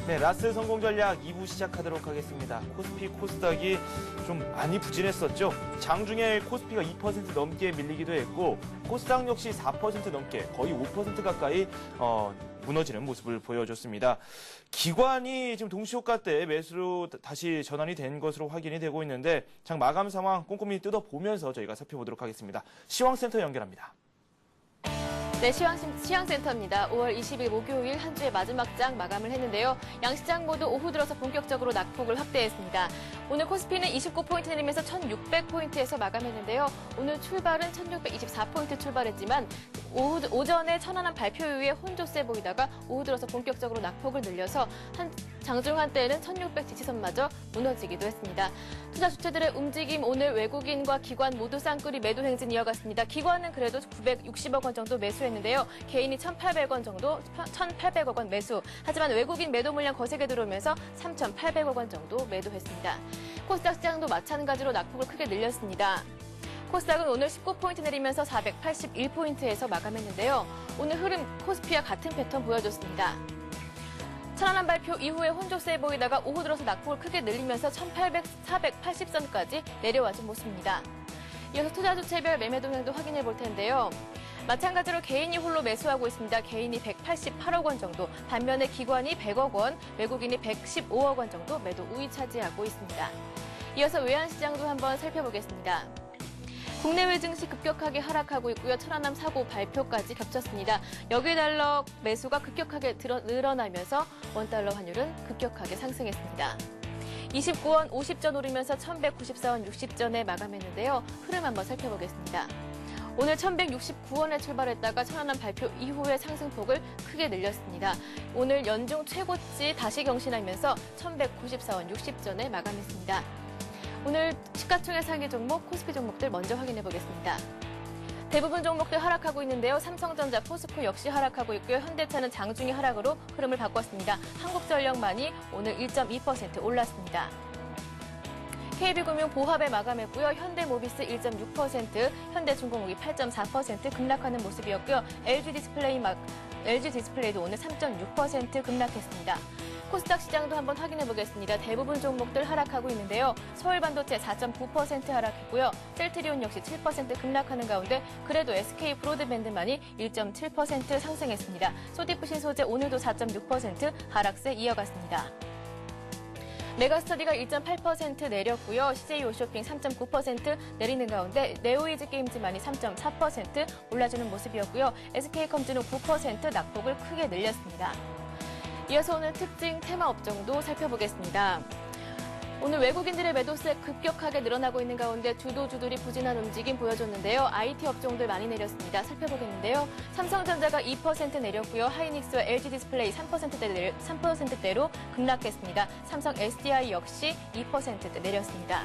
네, 라스 성공 전략 2부 시작하도록 하겠습니다. 코스피, 코스닥이 좀 많이 부진했었죠. 장중에 코스피가 2% 넘게 밀리기도 했고 코스닥 역시 4% 넘게 거의 5% 가까이 무너지는 모습을 보여줬습니다. 기관이 지금 동시효과 때 매수로 다시 전환이 된 것으로 확인이 되고 있는데 장 마감 상황 꼼꼼히 뜯어보면서 저희가 살펴보도록 하겠습니다. 시황센터 연결합니다. 네, 시황센터입니다. 5월 20일 목요일 한 주의 마지막 장 마감을 했는데요. 양시장 모두 오후 들어서 본격적으로 낙폭을 확대했습니다. 오늘 코스피는 29포인트 내리면서 1600포인트에서 마감했는데요. 오늘 출발은 1624포인트 출발했지만 오전에 천안함 발표 이후에 혼조세 보이다가 오후 들어서 본격적으로 낙폭을 늘려서 장중 한때에는 1600 지지선마저 무너지기도 했습니다. 투자 주체들의 움직임, 오늘 외국인과 기관 모두 쌍끌이 매도 행진 이어갔습니다. 기관은 그래도 960억 원 정도 매수했는데요. 개인이 1,800원 정도, 1,800억 원 매수. 하지만 외국인 매도 물량 거세게 들어오면서 3,800억 원 정도 매도했습니다. 코스닥 시장도 마찬가지로 낙폭을 크게 늘렸습니다. 코스닥은 오늘 19포인트 내리면서 481포인트에서 마감했는데요. 오늘 흐름 코스피와 같은 패턴 보여줬습니다. 천안함 발표 이후에 혼조세 보이다가 오후 들어서 낙폭을 크게 늘리면서 480선까지 내려와준 모습입니다. 이어서 투자 주체별 매매 동향도 확인해 볼 텐데요. 마찬가지로 개인이 홀로 매수하고 있습니다. 개인이 188억 원 정도, 반면에 기관이 100억 원, 외국인이 115억 원 정도 매도 우위 차지하고 있습니다. 이어서 외환시장도 한번 살펴보겠습니다. 국내외 증시 급격하게 하락하고 있고요. 천안함 사고 발표까지 겹쳤습니다. 여기달러 매수가 급격하게 늘어나면서 원달러 환율은 급격하게 상승했습니다. 29원 50전 오르면서 1194원 60전에 마감했는데요. 흐름 한번 살펴보겠습니다. 오늘 1169원에 출발했다가 천안함 발표 이후에 상승폭을 크게 늘렸습니다. 오늘 연중 최고치 다시 경신하면서 1194원 60전에 마감했습니다. 오늘 시가총액 상위 종목, 코스피 종목들 먼저 확인해 보겠습니다. 대부분 종목들 하락하고 있는데요. 삼성전자, 포스코 역시 하락하고 있고요. 현대차는 장중에 하락으로 흐름을 바꿨습니다. 한국전력만이 오늘 1.2% 올랐습니다. KB금융 보합에 마감했고요. 현대모비스 1.6%, 현대중공업이 8.4% 급락하는 모습이었고요. LG디스플레이도 오늘 3.6% 급락했습니다. 코스닥 시장도 한번 확인해 보겠습니다. 대부분 종목들 하락하고 있는데요. 서울반도체 4.9% 하락했고요. 셀트리온 역시 7% 급락하는 가운데 그래도 SK 브로드밴드만이 1.7% 상승했습니다. 소디프신 소재 오늘도 4.6% 하락세 이어갔습니다. 메가스터디가 1.8% 내렸고요. CJ 오쇼핑 3.9% 내리는 가운데 네오이즈 게임즈만이 3.4% 올라주는 모습이었고요. SK컴즈는 9% 낙폭을 크게 늘렸습니다. 이어서 오늘 특징 테마 업종도 살펴보겠습니다. 오늘 외국인들의 매도세 급격하게 늘어나고 있는 가운데 주도주들이 부진한 움직임 보여줬는데요. IT 업종들 많이 내렸습니다. 살펴보겠는데요. 삼성전자가 2% 내렸고요. 하이닉스와 LG디스플레이 3%대로 급락했습니다. 삼성 SDI 역시 2%대 내렸습니다.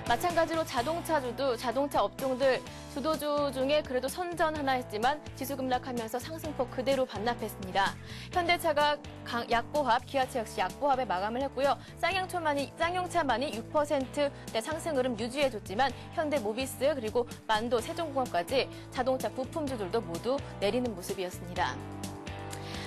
마찬가지로 자동차 업종들 주도주 중에 그래도 선전 하나 했지만 지수 급락하면서 상승폭 그대로 반납했습니다. 현대차가 약보합, 기아차 역시 약보합에 마감을 했고요. 쌍용차만이 6%대 상승 흐름 유지해줬지만 현대모비스 그리고 만도, 세종공업까지 자동차 부품주들도 모두 내리는 모습이었습니다.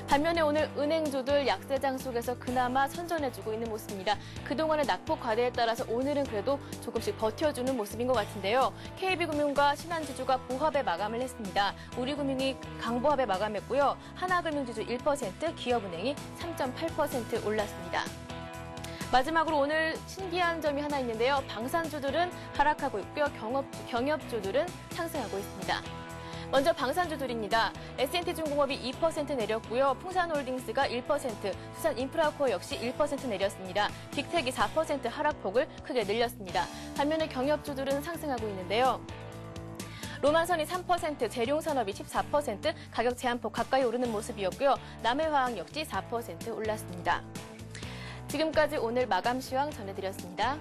반면에 오늘 은행주들 약세장 속에서 그나마 선전해주고 있는 모습입니다. 그동안의 낙폭 과대에 따라서 오늘은 그래도 조금씩 버텨주는 모습인 것 같은데요. KB금융과 신한지주가 보합에 마감을 했습니다. 우리금융이 강보합에 마감했고요. 하나금융지주 1%, 기업은행이 3.8% 올랐습니다. 마지막으로 오늘 신기한 점이 하나 있는데요. 방산주들은 하락하고 있고요. 경협주들은 상승하고 있습니다. 먼저 방산주들입니다. S&T중공업이 2% 내렸고요. 풍산홀딩스가 1%, 수산인프라코어 역시 1% 내렸습니다. 빅텍이 4% 하락폭을 크게 늘렸습니다. 반면에 경협주들은 상승하고 있는데요. 로만선이 3%, 재룡산업이 14%, 가격 제한폭 가까이 오르는 모습이었고요. 남해화학 역시 4% 올랐습니다. 지금까지 오늘 마감 시황 전해드렸습니다.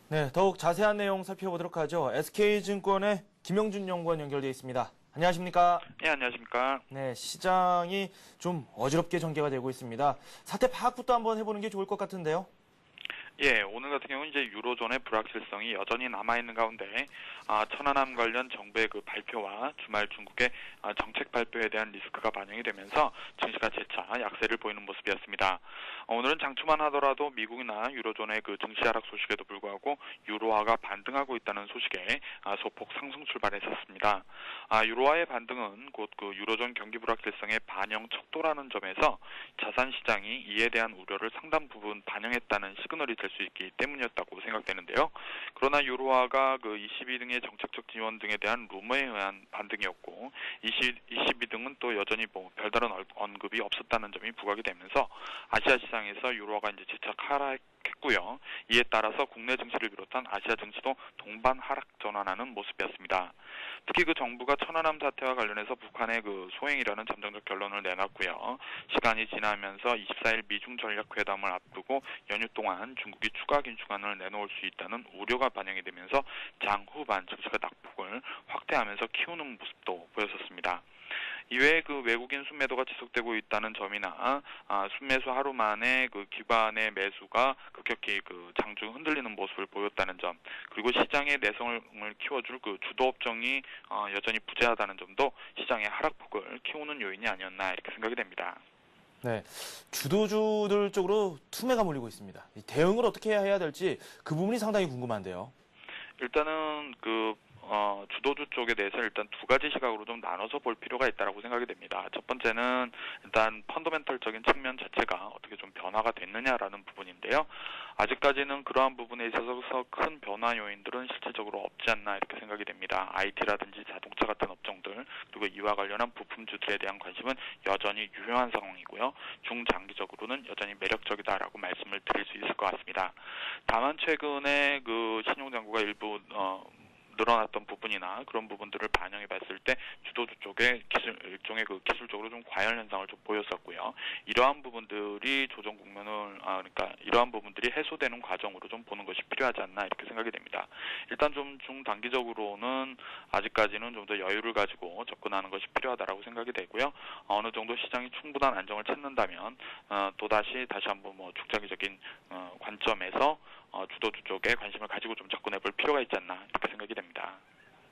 네, 더욱 자세한 내용 살펴보도록 하죠. SK증권의 김영준 연구원 연결되어 있습니다. 안녕하십니까? 네, 안녕하십니까? 네, 시장이 좀 어지럽게 전개가 되고 있습니다. 사태 파악부터 한번 해보는 게 좋을 것 같은데요. 예, 오늘 같은 경우는 이제 유로존의 불확실성이 여전히 남아있는 가운데 천안함 관련 정부의 그 발표와 주말 중국의 정책 발표에 대한 리스크가 반영이 되면서 증시가 재차 약세를 보이는 모습이었습니다. 오늘은 장초만 하더라도 미국이나 유로존의 그 증시 하락 소식에도 불구하고 유로화가 반등하고 있다는 소식에 소폭 상승 출발했었습니다. 유로화의 반등은 곧 그 유로존 경기 불확실성의 반영 척도라는 점에서 자산 시장이 이에 대한 우려를 상당 부분 반영했다는 시그널이 될 수 있기 때문이었다고 생각되는데요. 그러나 유로화가 그 22등의 정책적 지원 등에 대한 루머에 의한 반등이었고 22등은 또 여전히 뭐 별다른 언급이 없었다는 점이 부각이 되면서 아시아 시장에서 유로화가 이제 재차 하락했고요. 이에 따라서 국내 증시를 비롯한 아시아 증시도 동반 하락 전환하는 모습이었습니다. 특히 그 정부가 천안함 사태와 관련해서 북한의 그 소행이라는 잠정적 결론을 내놨고요. 시간이 지나면서 24일 미중 전략회담을 앞두고 연휴 동안 중국이 추가 긴축안을 내놓을 수 있다는 우려가 반영이 되면서 장후반 증시가 낙폭을 확대하면서 키우는 모습도 보였었습니다. 이외에 그 외국인 순매도가 지속되고 있다는 점이나 순매수 하루 만에 그 기관의 매수가 급격히 그 장중 흔들리는 모습을 보였다는 점, 그리고 시장의 내성을 키워줄 그 주도 업종이 여전히 부재하다는 점도 시장의 하락폭을 키우는 요인이 아니었나 이렇게 생각이 됩니다. 네, 주도주들 쪽으로 투매가 몰리고 있습니다. 이 대응을 어떻게 해야 될지 그 부분이 상당히 궁금한데요. 일단은 주도주 쪽에 대해서 일단 두 가지 시각으로 좀 나눠서 볼 필요가 있다고 생각이 됩니다. 첫 번째는 일단 펀더멘털적인 측면 자체가 어떻게 좀 변화가 됐느냐라는 부분인데요. 아직까지는 그러한 부분에 있어서 큰 변화 요인들은 실질적으로 없지 않나 이렇게 생각이 됩니다. IT라든지 자동차 같은 업종들, 그리고 이와 관련한 부품주들에 대한 관심은 여전히 유효한 상황이고요. 중장기적으로는 여전히 매력적이다라고 말씀을 드릴 수 있을 것 같습니다. 다만 최근에 그 신용장구가 일부 늘어났던 부분이나 그런 부분들을 반영해 봤을 때 주도주 쪽에 일종의 그 기술적으로 좀 과열 현상을 좀 보였었고요. 이러한 부분들이 조정 국면을 그러니까 이러한 부분들이 해소되는 과정으로 좀 보는 것이 필요하지 않나 이렇게 생각이 됩니다. 일단 좀 중단기적으로는 아직까지는 좀 더 여유를 가지고 접근하는 것이 필요하다라고 생각이 되고요. 어느 정도 시장이 충분한 안정을 찾는다면 다시 한번 뭐 중장기적인 관점에서 주도주 쪽에 관심을 가지고 좀 접근해 볼 필요가 있지 않나 이렇게 생각이 됩니다.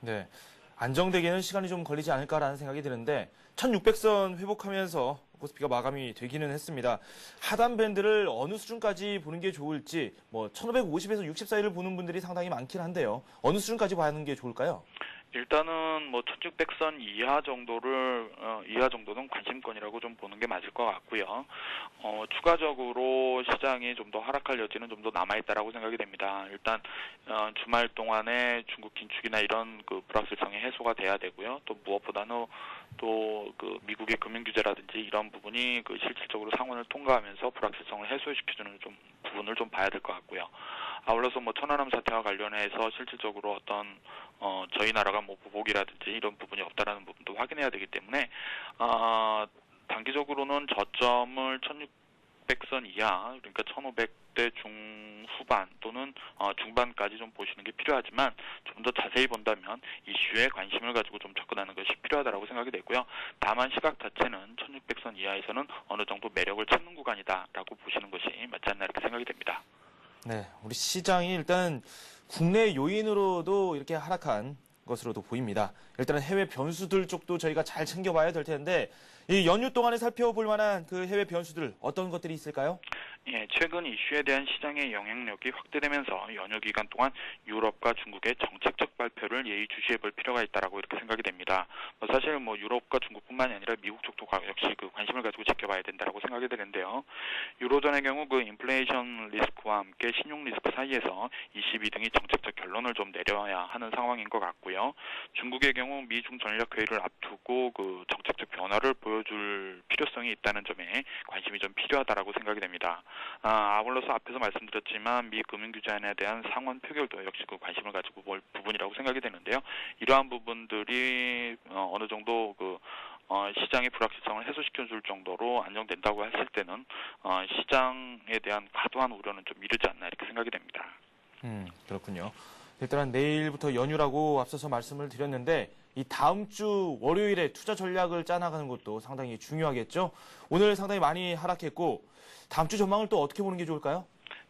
네, 안정되기에는 시간이 좀 걸리지 않을까라는 생각이 드는데 1600선 회복하면서 코스피가 마감이 되기는 했습니다. 하단 밴드를 어느 수준까지 보는 게 좋을지 1550에서 60 사이를 보는 분들이 상당히 많긴 한데요. 어느 수준까지 봐야 하는 게 좋을까요? 일단은 1600선 이하 정도는 관심권이라고 좀 보는 게 맞을 것 같고요. 추가적으로 시장이 좀 더 하락할 여지는 좀 더 남아있다라고 생각이 됩니다. 일단 주말 동안에 중국 긴축이나 이런 그 불확실성이 해소가 돼야 되고요. 또 무엇보다는 또 그 미국의 금융 규제라든지 이런 부분이 그 실질적으로 상원을 통과하면서 불확실성을 해소시켜주는 좀 부분을 좀 봐야 될 것 같고요. 아울러서 천안함 사태와 관련해서 실질적으로 어떤 저희 나라가 보복이라든지 이런 부분이 없다라는 부분도 확인해야 되기 때문에 단기적으로는 저점을 1600선 이하, 그러니까 1500대 중후반 또는 중반까지 좀 보시는 게 필요하지만 좀 더 자세히 본다면 이슈에 관심을 가지고 좀 접근하는 것이 필요하다고 생각이 되고요. 다만 시각 자체는 1600선 이하에서는 어느 정도 매력을 찾는 구간이다라고 보시는 것이 맞지 않나 이렇게 생각이 됩니다. 네, 우리 시장이 일단 국내 요인으로도 이렇게 하락한 것으로도 보입니다. 일단은 해외 변수들 쪽도 저희가 잘 챙겨봐야 될 텐데 이 연휴 동안에 살펴볼 만한 그 해외 변수들 어떤 것들이 있을까요? 예, 최근 이슈에 대한 시장의 영향력이 확대되면서 연휴 기간 동안 유럽과 중국의 정책적 발표를 예의주시해 볼 필요가 있다라고 이렇게 생각이 됩니다. 사실 유럽과 중국뿐만이 아니라 미국 쪽도 역시 그 관심을 가지고 지켜봐야 된다라고 생각이 되는데요. 유로존의 경우 그 인플레이션 리스크와 함께 신용 리스크 사이에서 22등이 정책적 결론을 좀 내려야 하는 상황인 것 같고요. 중국의 경우 미중 전략 회의를 앞두고 그 정책적 변화를 보여줄 필요성이 있다는 점에 관심이 좀 필요하다라고 생각이 됩니다. 아울러서 앞에서 말씀드렸지만 미 금융규제안에 대한 상원 표결도 역시 그 관심을 가지고 볼 부분이라고 생각이 되는데요. 이러한 부분들이 어느 정도 시장의 불확실성을 해소시켜줄 정도로 안정된다고 했을 때는 시장에 대한 과도한 우려는 좀 이르지 않나 이렇게 생각이 됩니다. 그렇군요. 일단은 내일부터 연휴라고 앞서서 말씀을 드렸는데 이 다음 주 월요일에 투자 전략을 짜나가는 것도 상당히 중요하겠죠. 오늘 상당히 많이 하락했고 다음 주 전망을 또 어떻게 보는 게 좋을까요?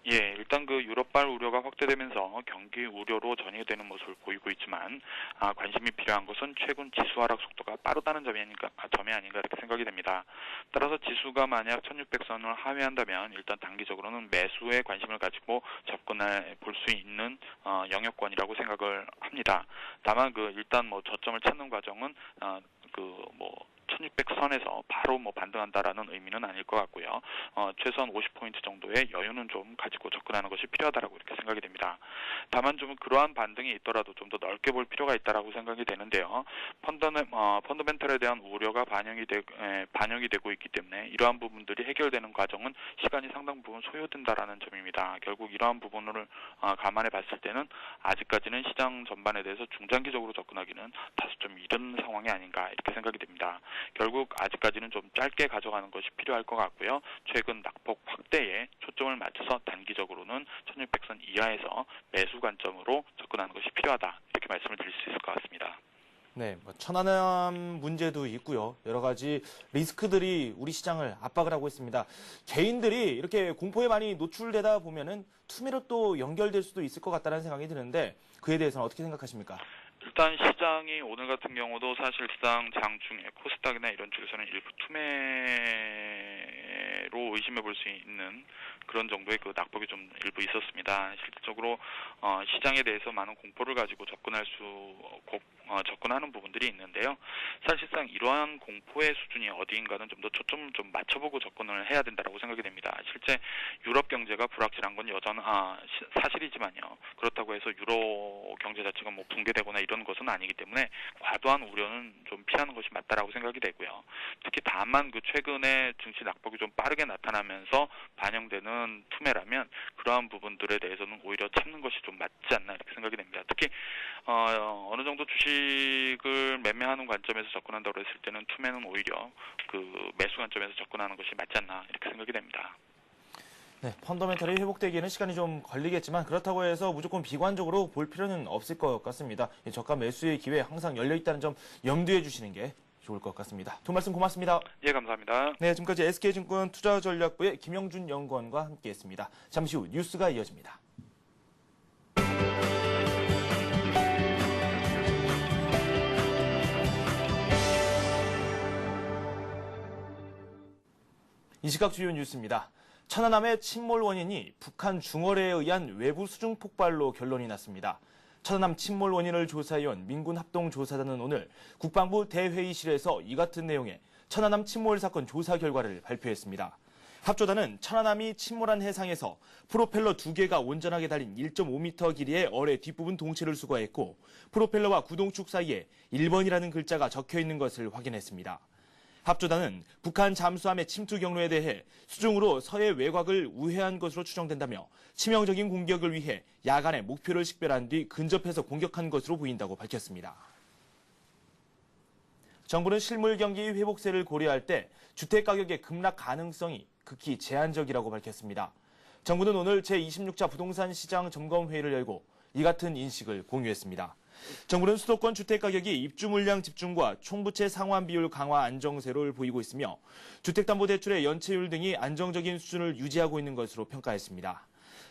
예, 일단 그 유럽발 우려가 확대되면서 경기 우려로 전이되는 모습을 보이고 있지만 관심이 필요한 것은 최근 지수 하락 속도가 빠르다는 점이 아닌가 이렇게 생각이 됩니다. 따라서 지수가 만약 1600선을 하회한다면 일단 단기적으로는 매수에 관심을 가지고 접근해 볼 수 있는 영역권이라고 생각을 합니다. 다만 일단 저점을 찾는 과정은 1600선에서 바로 반등한다라는 의미는 아닐 것 같고요. 최소한 50포인트 정도의 여유는 좀 가지고 접근하는 것이 필요하다라고 이렇게 생각이 됩니다. 다만 좀 그러한 반등이 있더라도 좀 더 넓게 볼 필요가 있다라고 생각이 되는데요. 펀더멘털에 대한 우려가 반영이 되고 있기 때문에 이러한 부분들이 해결되는 과정은 시간이 상당 부분 소요된다라는 점입니다. 결국 이러한 부분을 감안해 봤을 때는 아직까지는 시장 전반에 대해서 중장기적으로 접근하기는 다소 좀 이른 상황이 아닌가 이렇게 생각이 됩니다. 결국 아직까지는 좀 짧게 가져가는 것이 필요할 것 같고요. 최근 낙폭 확대에 초점을 맞춰서 단기적으로는 1600선 이하에서 매수 관점으로 접근하는 것이 필요하다. 이렇게 말씀을 드릴 수 있을 것 같습니다. 네, 천안함 문제도 있고요. 여러 가지 리스크들이 우리 시장을 압박을 하고 있습니다. 개인들이 이렇게 공포에 많이 노출되다 보면은 투매로 또 연결될 수도 있을 것 같다는 생각이 드는데 그에 대해서는 어떻게 생각하십니까? 일단 시장이 오늘 같은 경우도 사실상 장중에 코스닥이나 이런 쪽에서는 일부 투매로 의심해 볼 수 있는 그런 정도의 낙폭이 좀 일부 있었습니다. 실질적으로 시장에 대해서 많은 공포를 가지고 접근하는 부분들이 있는데요. 사실상 이러한 공포의 수준이 어디인가는 좀 더 초점을 좀 맞춰보고 접근을 해야 된다고 생각이 됩니다. 실제 유럽 경제가 불확실한 건 사실이지만요. 그렇다고 해서 유로 경제 자체가 붕괴되거나 이런 것은 아니기 때문에 과도한 우려는 좀 피하는 것이 맞다라고 생각이 되고요. 특히 다만 최근에 증시 낙폭이 좀 빠르게 나타나면서 반영되는 투매라면 그러한 부분들에 대해서는 오히려 참는 것이 좀 맞지 않나 이렇게 생각이 됩니다. 특히 어느 정도 주식을 매매하는 관점에서 접근한다고 했을 때는 투매는 오히려 매수 관점에서 접근하는 것이 맞지 않나 이렇게 생각이 됩니다. 네, 펀더멘털이 회복되기에는 시간이 좀 걸리겠지만 그렇다고 해서 무조건 비관적으로 볼 필요는 없을 것 같습니다. 저가 매수의 기회 항상 열려있다는 점 염두해 주시는 게 좋을 것 같습니다. 좋은 말씀 고맙습니다. 예, 감사합니다. 네, 지금까지 SK증권 투자전략부의 김영준 연구원과 함께했습니다. 잠시 후 뉴스가 이어집니다. 이 시각 주요 뉴스입니다. 천안함의 침몰 원인이 북한 중어뢰에 의한 외부 수중 폭발로 결론이 났습니다. 천안함 침몰 원인을 조사해온 민군합동조사단은 오늘 국방부 대회의실에서 이 같은 내용의 천안함 침몰 사건 조사 결과를 발표했습니다. 합조단은 천안함이 침몰한 해상에서 프로펠러 2개가 온전하게 달린 1.5m 길이의 어뢰 뒷부분 동체를 수거했고 프로펠러와 구동축 사이에 1번이라는 글자가 적혀 있는 것을 확인했습니다. 합조단은 북한 잠수함의 침투 경로에 대해 수중으로 서해 외곽을 우회한 것으로 추정된다며 치명적인 공격을 위해 야간에 목표를 식별한 뒤 근접해서 공격한 것으로 보인다고 밝혔습니다. 정부는 실물 경기 회복세를 고려할 때 주택가격의 급락 가능성이 극히 제한적이라고 밝혔습니다. 정부는 오늘 제26차 부동산 시장 점검회의를 열고 이 같은 인식을 공유했습니다. 정부는 수도권 주택가격이 입주 물량 집중과 총부채 상환 비율 강화 안정세를 보이고 있으며 주택담보대출의 연체율 등이 안정적인 수준을 유지하고 있는 것으로 평가했습니다.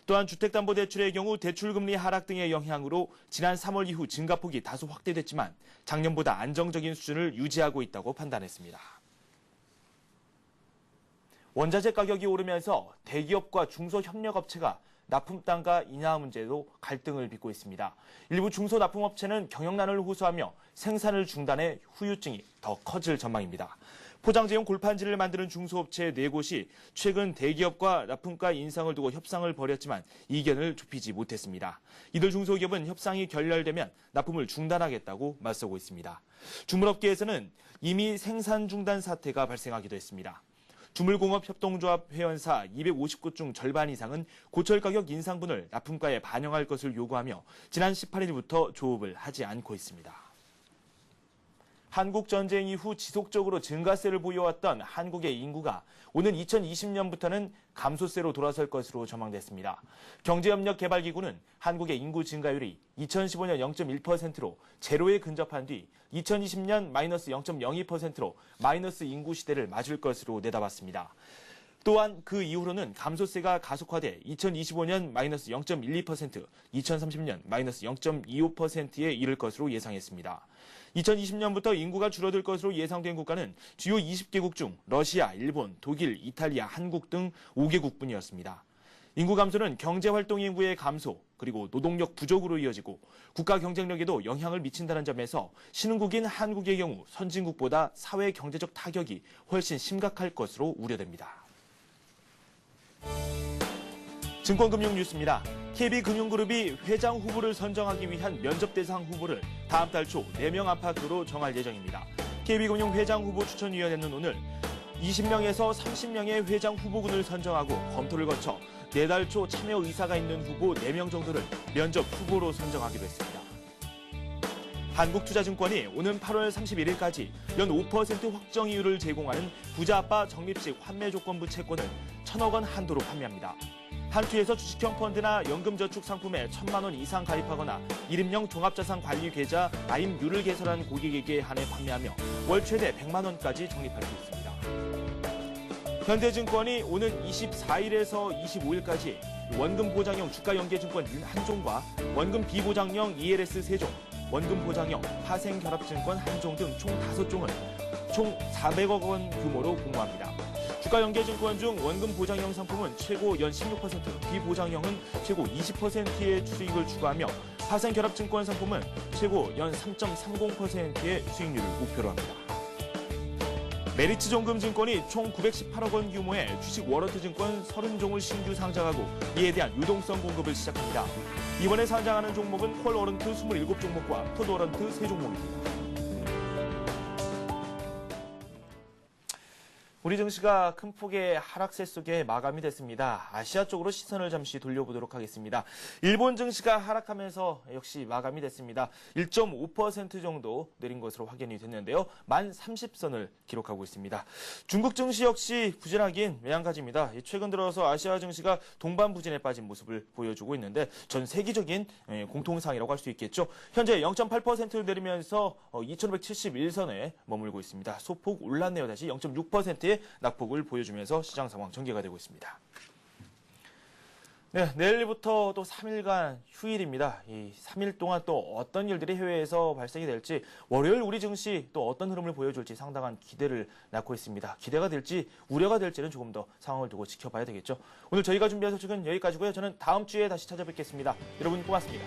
또한 주택담보대출의 경우 대출금리 하락 등의 영향으로 지난 3월 이후 증가폭이 다소 확대됐지만 작년보다 안정적인 수준을 유지하고 있다고 판단했습니다. 원자재 가격이 오르면서 대기업과 중소협력업체가 납품 단가 인하 문제로 갈등을 빚고 있습니다. 일부 중소납품업체는 경영난을 호소하며 생산을 중단해 후유증이 더 커질 전망입니다. 포장재용 골판지를 만드는 중소업체 4곳이 최근 대기업과 납품가 인상을 두고 협상을 벌였지만 이견을 좁히지 못했습니다. 이들 중소기업은 협상이 결렬되면 납품을 중단하겠다고 맞서고 있습니다. 주물업계에서는 이미 생산 중단 사태가 발생하기도 했습니다. 주물공업협동조합 회원사 250곳 중 절반 이상은 고철 가격 인상분을 납품가에 반영할 것을 요구하며 지난 18일부터 조업을 하지 않고 있습니다. 한국 전쟁 이후 지속적으로 증가세를 보여왔던 한국의 인구가 오는 2020년부터는 감소세로 돌아설 것으로 전망됐습니다. 경제협력개발기구는 한국의 인구 증가율이 2015년 0.1%로 제로에 근접한 뒤 2020년 마이너스 0.02%로 마이너스 인구 시대를 맞을 것으로 내다봤습니다. 또한 그 이후로는 감소세가 가속화돼 2025년 마이너스 0.12%, 2030년 마이너스 0.25%에 이를 것으로 예상했습니다. 2020년부터 인구가 줄어들 것으로 예상된 국가는 주요 20개국 중 러시아, 일본, 독일, 이탈리아, 한국 등 5개국뿐이었습니다. 인구 감소는 경제활동 인구의 감소, 그리고 노동력 부족으로 이어지고 국가 경쟁력에도 영향을 미친다는 점에서 신흥국인 한국의 경우 선진국보다 사회 경제적 타격이 훨씬 심각할 것으로 우려됩니다. 증권금융 뉴스입니다. KB금융그룹이 회장 후보를 선정하기 위한 면접 대상 후보를 다음 달 초 4명 안팎으로 정할 예정입니다. KB금융 회장 후보 추천위원회는 오늘 20명에서 30명의 회장 후보군을 선정하고 검토를 거쳐 4달 초 참여 의사가 있는 후보 4명 정도를 면접 후보로 선정하기로 했습니다. 한국투자증권이 오는 8월 31일까지 연 5% 확정이율을 제공하는 부자아빠 적립식 환매조건부 채권을 1,000억 원 한도로 판매합니다. 한 투에서 주식형 펀드나 연금저축 상품에 1,000만 원 이상 가입하거나 이름형 종합자산관리 계좌 라임유를 개설한 고객에게 한해 판매하며 월 최대 100만 원까지 적립할 수 있습니다. 현대증권이 오는 24일에서 25일까지 원금 보장형 주가연계증권 한 종과 원금 비보장형 ELS 3종, 원금 보장형 파생결합증권 한 종 등 총 5종을 총 400억 원 규모로 공모합니다. 주가연계증권 중 원금 보장형 상품은 최고 연 16%, 비보장형은 최고 20%의 수익을 추가하며 파생결합증권 상품은 최고 연 3.30%의 수익률을 목표로 합니다. 메리츠종금증권이 총 918억 원 규모의 주식 워런트 증권 30종을 신규 상장하고 이에 대한 유동성 공급을 시작합니다. 이번에 상장하는 종목은 콜 워런트 27종목과 풋 워런트 3종목입니다. 우리 증시가 큰 폭의 하락세 속에 마감이 됐습니다. 아시아 쪽으로 시선을 잠시 돌려보도록 하겠습니다. 일본 증시가 하락하면서 역시 마감이 됐습니다. 1.5% 정도 내린 것으로 확인이 됐는데요. 1030선을 기록하고 있습니다. 중국 증시 역시 부진하긴 매한가지입니다. 최근 들어서 아시아 증시가 동반 부진에 빠진 모습을 보여주고 있는데 전 세계적인 공통상이라고 할 수 있겠죠. 현재 0.8%를 내리면서 2571선에 머물고 있습니다. 소폭 올랐네요. 다시 0.6%의 낙폭을 보여주면서 시장 상황 전개가 되고 있습니다. 네, 내일부터 또 3일간 휴일입니다. 이 3일 동안 또 어떤 일들이 해외에서 발생이 될지, 월요일 우리 증시 또 어떤 흐름을 보여줄지 상당한 기대를 낳고 있습니다. 기대가 될지 우려가 될지는 조금 더 상황을 두고 지켜봐야 되겠죠. 오늘 저희가 준비한 소식은 여기까지고요. 저는 다음 주에 다시 찾아뵙겠습니다. 여러분 고맙습니다.